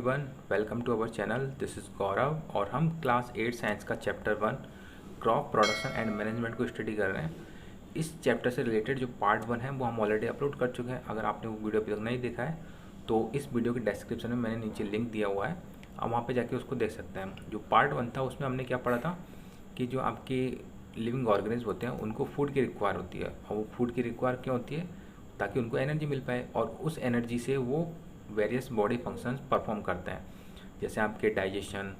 Everyone, welcome to our channel. This is Gaurav और हम class 8 science का chapter 1 crop production and management को study कर रहे हैं। इस चैप्टर से रिलेटेड जो पार्ट 1 है वो हम ऑलरेडी अपलोड कर चुके हैं। अगर आपने वो वीडियो अभी तक नहीं देखा है तो इस वीडियो के डिस्क्रिप्शन में मैंने नीचे लिंक दिया हुआ है, आप वहाँ पर जाके उसको देख सकते हैं। जो पार्ट 1 था उसमें हमने क्या पढ़ा था कि जो आपके लिविंग ऑर्गेनिज्म होते हैं उनको फूड की रिक्वायर होती है, और वो फूड की रिक्वायर क्यों होती है? ताकि उनको एनर्जी मिल पाए, और उस एनर्जी से वो वेरियस बॉडी फंक्शंस परफॉर्म करते हैं। जैसे आपके डाइजेशन,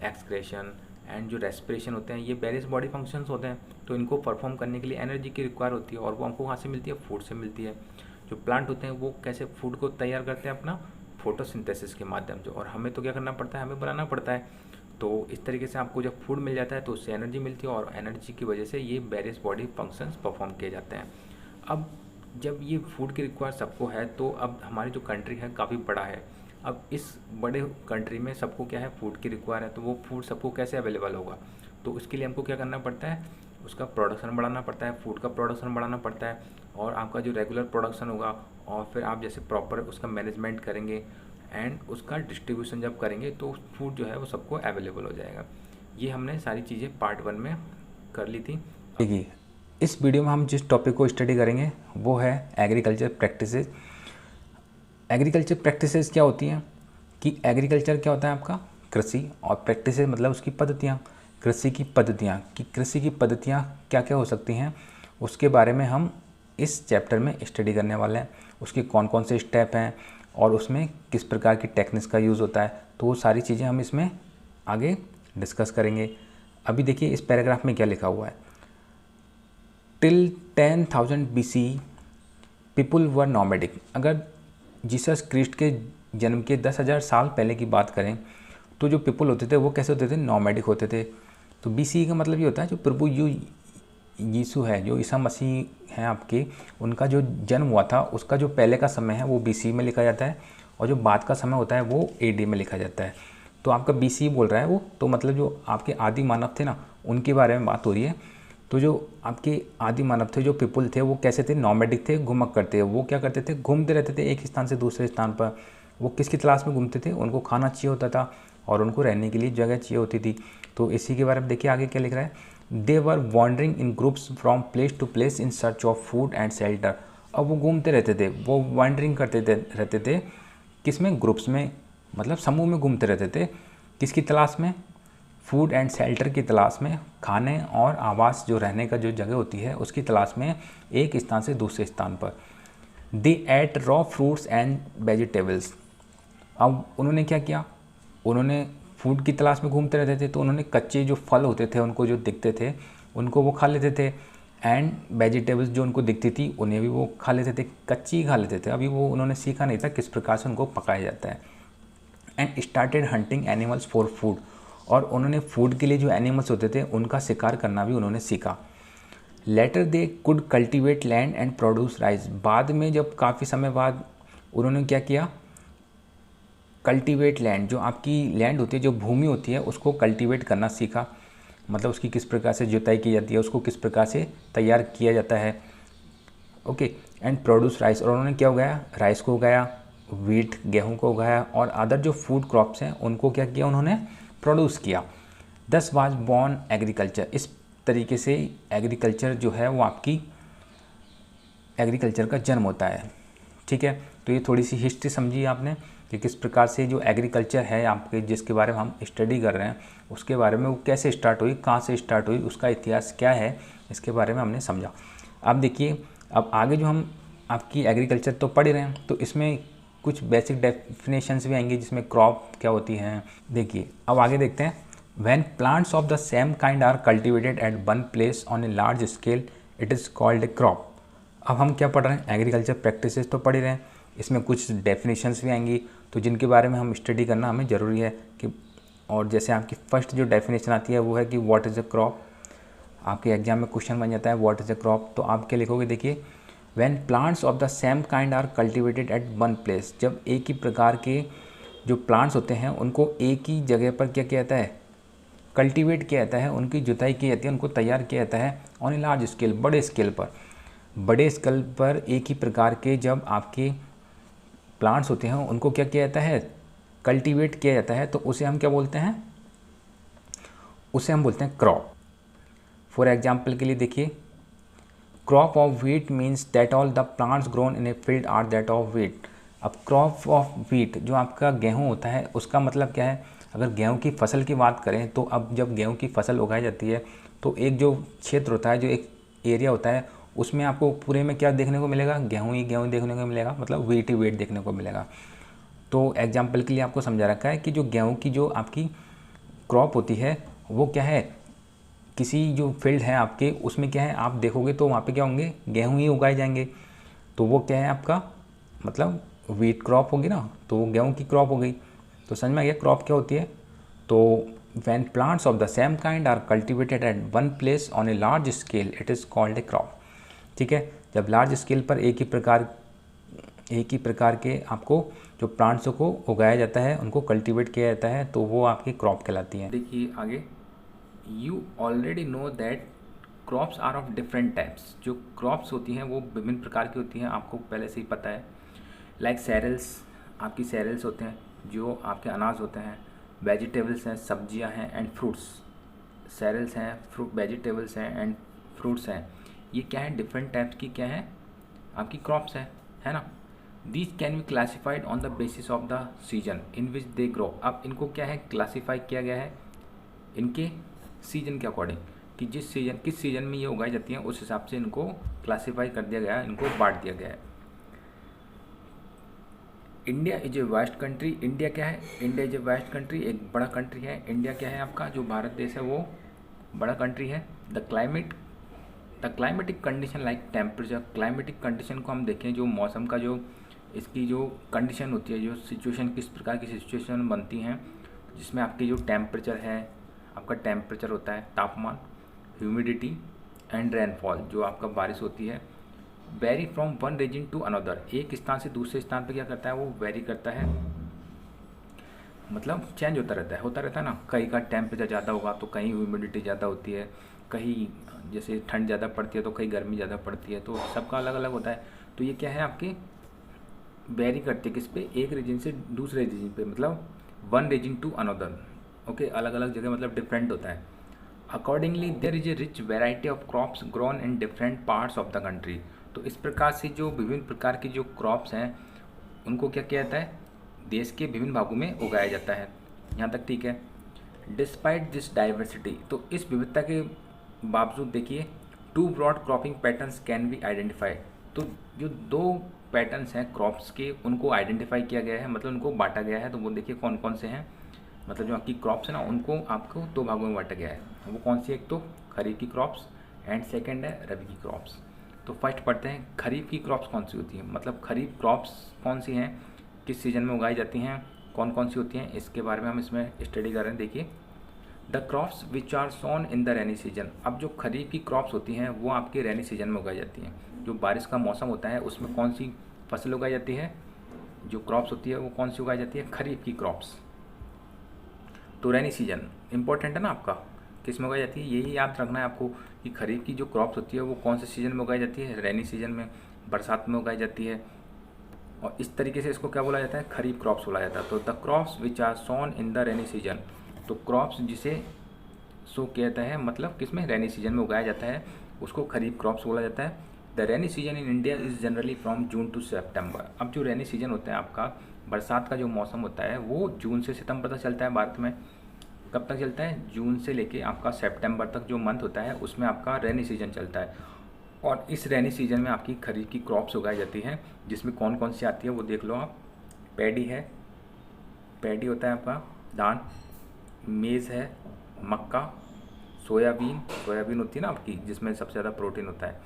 एक्सक्रेशन एंड जो रेस्पिरेशन होते हैं, ये वेरियस बॉडी फंक्शंस होते हैं। तो इनको परफॉर्म करने के लिए एनर्जी की रिक्वायर होती है, और वो हमको कहाँ से मिलती है? फूड से मिलती है। जो प्लांट होते हैं वो कैसे फूड को तैयार करते हैं? अपना फोटोसिंथेसिस के माध्यम से। और हमें तो क्या करना पड़ता है? हमें बनाना पड़ता है। तो इस तरीके से आपको जब फूड मिल जाता है तो उससे एनर्जी मिलती है, और एनर्जी की वजह से ये वेरियस बॉडी फंक्शंस परफॉर्म किए जाते हैं। अब जब ये फूड की रिक्वायर सबको है तो अब हमारी जो कंट्री है काफ़ी बड़ा है। अब इस बड़े कंट्री में सबको क्या है? फूड की रिक्वायर है। तो वो फूड सबको कैसे अवेलेबल होगा? तो उसके लिए हमको क्या करना पड़ता है? उसका प्रोडक्शन बढ़ाना पड़ता है, फूड का प्रोडक्शन बढ़ाना पड़ता है, और आपका जो रेगुलर प्रोडक्शन होगा, और फिर आप जैसे प्रॉपर उसका मैनेजमेंट करेंगे एंड उसका डिस्ट्रीब्यूशन जब करेंगे तो फूड जो है वो सबको अवेलेबल हो जाएगा। ये हमने सारी चीज़ें पार्ट 1 में कर ली थी। देखिए, इस वीडियो में हम जिस टॉपिक को स्टडी करेंगे वो है एग्रीकल्चर प्रैक्टिसेस। एग्रीकल्चर प्रैक्टिसेस क्या होती हैं कि एग्रीकल्चर क्या होता है आपका? कृषि, और प्रैक्टिसेस मतलब उसकी पद्धतियाँ, कृषि की पद्धतियाँ, कि कृषि की पद्धतियाँ क्या क्या हो सकती हैं, उसके बारे में हम इस चैप्टर में स्टडी करने वाले हैं। उसके कौन कौन से स्टेप हैं और उसमें किस प्रकार की टेक्निक्स का यूज़ होता है, तो वो सारी चीज़ें हम इसमें आगे डिस्कस करेंगे। अभी देखिए इस पैराग्राफ में क्या लिखा हुआ है। टिल 10,000 BC पीपुल वर नॉमेडिक। अगर जीसस क्रिस्ट के जन्म के 10,000 साल पहले की बात करें तो जो पीपल होते थे वो कैसे होते थे? नॉमेडिक होते थे। तो BC का मतलब ये होता है जो प्रभु यीशु है, जो ईसा मसीह हैं आपके, उनका जो जन्म हुआ था उसका जो पहले का समय है वो BC में लिखा जाता है, और जो बाद का समय होता है वो AD में लिखा जाता है। तो आपका BC बोल रहा है वो, तो मतलब जो आपके आदि मानव थे ना, उनके बारे में बात हो रही है। तो जो आपके आदि मानव थे, जो पीपल थे, वो कैसे थे? नॉमेडिक थे, घुमक करते थे। वो क्या करते थे? घूमते रहते थे एक स्थान से दूसरे स्थान पर। वो किसकी तलाश में घूमते थे? उनको खाना चाहिए होता था और उनको रहने के लिए जगह चाहिए होती थी। तो इसी के बारे में देखिए आगे क्या लिख रहा है। They were wandering in groups from place to place in search of food and shelter. अब वो घूमते रहते थे, वो वॉन्डरिंग करते रहते थे किस में? ग्रुप्स में, मतलब समूह में घूमते रहते थे। किसकी तलाश में? फूड एंड शेल्टर की तलाश में, खाने और आवास जो रहने का जो जगह होती है उसकी तलाश में, एक स्थान से दूसरे स्थान पर। They ate raw fruits and vegetables. अब उन्होंने क्या किया? उन्होंने फूड की तलाश में घूमते रहते थे, तो उन्होंने कच्चे जो फल होते थे उनको जो दिखते थे उनको वो खा लेते थे, एंड वेजिटेबल्स जो उनको दिखती थी उन्हें भी वो खा लेते थे, कच्ची ही खा लेते थे। अभी वो उन्होंने सीखा नहीं था किस प्रकार से उनको पकाया जाता है। And started hunting animals for food. और उन्होंने फूड के लिए जो एनिमल्स होते थे उनका शिकार करना भी उन्होंने सीखा। Later they could cultivate land and produce rice. बाद में जब काफ़ी समय बाद उन्होंने क्या किया? कल्टीवेट लैंड, जो आपकी लैंड होती है, जो भूमि होती है, उसको कल्टीवेट करना सीखा। मतलब उसकी किस प्रकार से जुताई की जाती है, उसको किस प्रकार से तैयार किया जाता है। ओके। एंड प्रोड्यूस राइस, और उन्होंने क्या उगाया? राइस को उगाया, वीट गेहूं को उगाया, और अदर जो फूड क्रॉप्स हैं उनको क्या किया? उन्होंने प्रोड्यूस किया। 10 वाज बॉर्न एग्रीकल्चर। इस तरीके से एग्रीकल्चर जो है वो आपकी एग्रीकल्चर का जन्म होता है। ठीक है, तो ये थोड़ी सी हिस्ट्री समझिए आपने कि किस प्रकार से जो एग्रीकल्चर है आपके, जिसके बारे में हम स्टडी कर रहे हैं, उसके बारे में वो कैसे स्टार्ट हुई, कहाँ से स्टार्ट हुई, उसका इतिहास क्या है, इसके बारे में हमने समझा। अब देखिए, अब आगे जो हम आपकी एग्रीकल्चर तो पढ़ ही रहे हैं, तो इसमें कुछ बेसिक डेफिनेशंस भी आएंगे जिसमें क्रॉप क्या होती हैं। देखिए अब आगे देखते हैं। When plants of the same kind are cultivated at one place on a large scale it is called a crop. अब हम क्या पढ़ रहे हैं? एग्रीकल्चर प्रैक्टिसेस तो पढ़ ही रहे हैं, इसमें कुछ डेफिनेशंस भी आएंगी तो जिनके बारे में हम स्टडी करना हमें ज़रूरी है कि, और जैसे आपकी फर्स्ट जो डेफिनेशन आती है वो है कि व्हाट इज़ अ क्रॉप। आपके एग्जाम में क्वेश्चन बन जाता है व्हाट इज़ अ क्रॉप, तो आप क्या लिखोगे? देखिए, when plants of the same kind are cultivated at one place. जब एक ही प्रकार के जो प्लांट्स होते हैं उनको एक ही जगह पर क्या किया जाता है? कल्टीवेट किया जाता है, उनकी जुताई की जाती है, उनको तैयार किया जाता है ऑन ए लार्ज स्केल, बड़े स्केल पर। बड़े स्केल पर एक ही प्रकार के जब आपके प्लांट्स होते हैं उनको क्या किया जाता है? कल्टीवेट किया जाता है तो उसे हम क्या बोलते हैं, उसे हम बोलते हैं क्रॉप। फॉर एग्जाम्पल के लिए देखिए, crop of wheat means that all the plants grown in a field are that of wheat. अब क्रॉप ऑफ व्हीट जो आपका गेहूँ होता है उसका मतलब क्या है, अगर गेहूँ की फसल की बात करें तो अब जब गेहूँ की फसल उगाई जाती है तो एक जो क्षेत्र होता है, जो एक एरिया होता है, उसमें आपको पूरे में क्या देखने को मिलेगा, गेहूँ ही गेहूँ देखने को मिलेगा, मतलब व्हीट ही व्हीट देखने को मिलेगा। तो एग्जाम्पल के लिए आपको समझा रखा है कि जो गेहूँ की जो आपकी क्रॉप होती है वो क्या है, किसी जो फील्ड है आपके उसमें क्या है, आप देखोगे तो वहाँ पे क्या होंगे, गेहूँ ही उगाए जाएंगे। तो वो क्या है आपका, मतलब व्हीट क्रॉप होगी ना, तो वो गेहूँ की क्रॉप हो गई। तो समझ में आ गया क्रॉप क्या होती है। तो when plants of the same kind are cultivated at one place on a large scale it is called a crop. ठीक है, जब लार्ज स्केल पर एक ही प्रकार के आपको जो प्लांट्सों को उगाया जाता है, उनको कल्टीवेट किया जाता है, तो वो आपकी क्रॉप कहलाती है। देखिए आगे, you already know that crops are of different types. जो क्रॉप्स होती हैं वो विभिन्न प्रकार की होती हैं, आपको पहले से ही पता है। लाइक सैरल्स, आपकी सैरल्स होते हैं जो आपके अनाज होते हैं, वेजिटेबल्स हैं, सब्जियां हैं, एंड फ्रूट्स। सैरल्स हैं, फ्रूट, वेजिटेबल्स हैं एंड फ्रूट्स हैं। ये क्या है, डिफरेंट टाइप्स की क्या है, आपकी क्रॉप्स है ना। These can be classified on the basis of the season in which they grow. अब इनको क्या है, क्लासीफाई किया गया है इनके सीजन के अकॉर्डिंग, कि किस सीजन में ये उगाई जाती हैं, उस हिसाब से इनको क्लासीफाई कर दिया गया है, इनको बांट दिया गया है। India is a vast country. India क्या है, India is a vast country, एक बड़ा कंट्री है। इंडिया क्या है आपका, जो भारत देश है वो बड़ा कंट्री है। The climatic condition like temperature, climatic condition को हम देखें, जो मौसम का जो इसकी जो कंडीशन होती है, जो सिचुएशन, किस प्रकार की सिचुएशन बनती हैं, जिसमें आपकी जो टेम्परेचर है, आपका टेम्परेचर होता है, तापमान, ह्यूमिडिटी एंड रेनफॉल, जो आपका बारिश होती है, vary from one region to another, एक स्थान से दूसरे स्थान पे क्या करता है, वो वेरी करता है, मतलब चेंज होता रहता है ना। कहीं का टेम्परेचर ज़्यादा होगा तो कहीं ह्यूमिडिटी ज़्यादा होती है, कहीं जैसे ठंड ज़्यादा पड़ती है तो कहीं गर्मी ज़्यादा पड़ती है, तो सबका अलग अलग होता है। तो ये क्या है, आपके वेरी करते हैं किस पे, एक रीजन से दूसरे रीजन पे, मतलब one region to another. Okay, अलग अलग जगह मतलब डिफरेंट होता है। Accordingly there is a rich variety of crops grown in different parts of the country. तो इस प्रकार से जो विभिन्न प्रकार की जो क्रॉप्स हैं उनको क्या किया जाता है, देश के विभिन्न भागों में उगाया जाता है। यहाँ तक ठीक है। डिस्पाइट दिस डाइवर्सिटी, तो इस विविधता के बावजूद देखिए, two broad cropping patterns can be identify. तो जो दो पैटर्न्स हैं क्रॉप्स के, उनको आइडेंटिफाई किया गया है, मतलब उनको बांटा गया है। तो वो देखिए कौन कौन से हैं, मतलब जो आपकी क्रॉप्स है ना, उनको आपको दो भागों में बांटा गया है। वो कौन सी, एक तो खरीफ की क्रॉप्स एंड सेकंड है रबी की क्रॉप्स। तो फर्स्ट पढ़ते हैं, खरीफ की क्रॉप्स कौन सी होती हैं, मतलब खरीफ क्रॉप्स कौन सी हैं, किस सीजन में उगाई जाती हैं, कौन कौन सी होती हैं, इसके बारे में हम इसमें स्टडी कर रहे हैं। देखिए, the crops which are sown in the rainy season. अब जो खरीफ की क्रॉप्स होती हैं वो आपके रेनी सीजन में उगाई जाती हैं। जो बारिश का मौसम होता है उसमें कौन सी फसल उगाई जाती है, जो क्रॉप्स होती है वो कौन सी उगाई जाती है, खरीफ की क्रॉप्स। तो रेनी सीजन इंपॉर्टेंट है ना आपका, किस में उगाई जाती है, यही याद रखना है आपको कि खरीफ की जो क्रॉप्स होती है वो कौन से सीजन में उगाई जाती है, रेनी सीजन में, बरसात में उगाई जाती है। और इस तरीके से इसको क्या बोला जाता है, खरीफ क्रॉप्स बोला जाता है। तो the crops which are sown in the rainy season, तो क्रॉप्स जिसे सो कहता है, मतलब किसमें, रेनी सीजन में उगाया जाता है, उसको खरीफ क्रॉप्स बोला जाता है। The rainy season in India is generally from June to September. अब जो रेनी सीजन होता है आपका, बरसात का जो मौसम होता है वो जून से सितंबर तक चलता है भारत में। कब तक चलता है, जून से लेके आपका सितंबर तक जो मंथ होता है उसमें आपका रेनी सीजन चलता है। और इस रेनी सीजन में आपकी खरीफ की क्रॉप्स उगाई जाती हैं, जिसमें कौन कौन सी आती है वो देख लो आप। पैडी है, पैडी होता है आपका धान, मेज़ है, मक्का, सोयाबीन होती है ना आपकी, जिसमें सबसे ज़्यादा प्रोटीन होता है,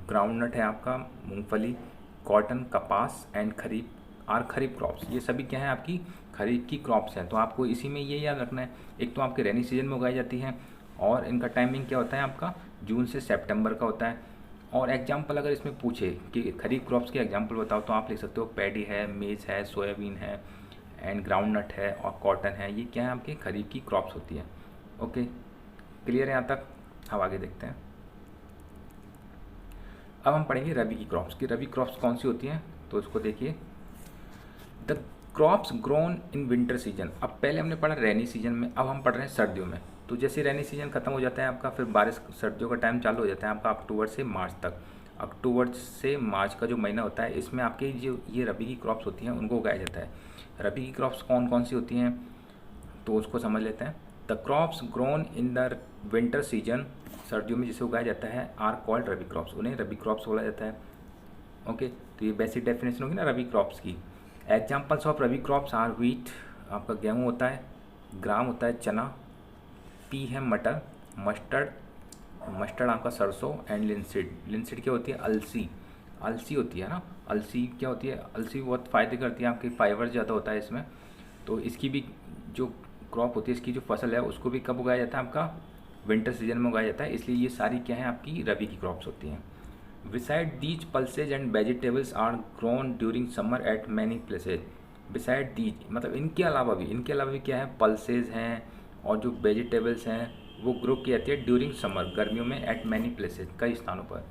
ग्राउंडनट है आपका, मूंगफली, कॉटन, कपास एंड खरीफ क्रॉप्स। ये सभी क्या है, आपकी खरीफ की क्रॉप्स हैं। तो आपको इसी में ये याद रखना है, एक तो आपके रेनी सीजन में उगाई जाती हैं और इनका टाइमिंग क्या होता है आपका, जून से सितंबर का होता है। और एग्जाम्पल अगर इसमें पूछे कि खरीफ क्रॉप्स के एग्जाम्पल बताओ, तो आप लिख सकते हो पैडी है, मेज़ है, सोयाबीन है एंड ग्राउंडनट है और कॉटन है। ये क्या है, आपके खरीफ की क्रॉप्स होती है। ओके, क्लियर है यहाँ तक। अब आगे देखते हैं। अब हम पढ़ेंगे रबी की क्रॉप्स की, रबी क्रॉप्स कौन सी होती हैं। तो इसको देखिए, the crops grown in winter season. अब पहले हमने पढ़ा रेनी सीजन में, अब हम पढ़ रहे हैं सर्दियों में। तो जैसे रेनी सीजन खत्म हो जाता है आपका, फिर बारिश सर्दियों का टाइम चालू हो जाता है आपका अक्टूबर से मार्च तक। अक्टूबर से मार्च का जो महीना होता है, इसमें आपके जो ये रबी की क्रॉप्स होती हैं उनको उगाया जाता है। रबी की क्रॉप्स कौन कौन सी होती हैं तो उसको समझ लेते हैं। The crops grown in the winter season, सर्दियों में जिसे उगाया जाता है, आर कॉल्ड रबी क्रॉप्स, उन्हें रबी क्रॉप्स बोला जाता है। ओके, तो ये बेसिक डेफिनेशन होगी ना रबी क्रॉप्स की। Examples of rabi crops are wheat, आपका गेहूँ होता है, ग्राम होता है चना, पी है मटर, मस्टर्ड आपका सरसों, एंड लिनसीड। लिनसीड क्या होती है? अलसी, अलसी होती है ना। अलसी क्या होती है? अलसी बहुत फ़ायदे करती है, आपकी फाइबर ज़्यादा होता है इसमें। तो इसकी भी जो क्रॉप होती है, इसकी जो फसल है उसको भी कब उगाया जाता है? आपका विंटर सीजन में उगाया जाता है। इसलिए ये सारी क्या है आपकी रबी की क्रॉप्स होती हैं। Beside these pulses and vegetables are grown during summer at many places. Beside these मतलब इनके अलावा भी क्या है? पल्सेज हैं और जो वेजिटेबल्स हैं वो ग्रो की जाती है ड्यूरिंग समर, गर्मियों में, एट मैनी प्लेसेज, कई स्थानों पर।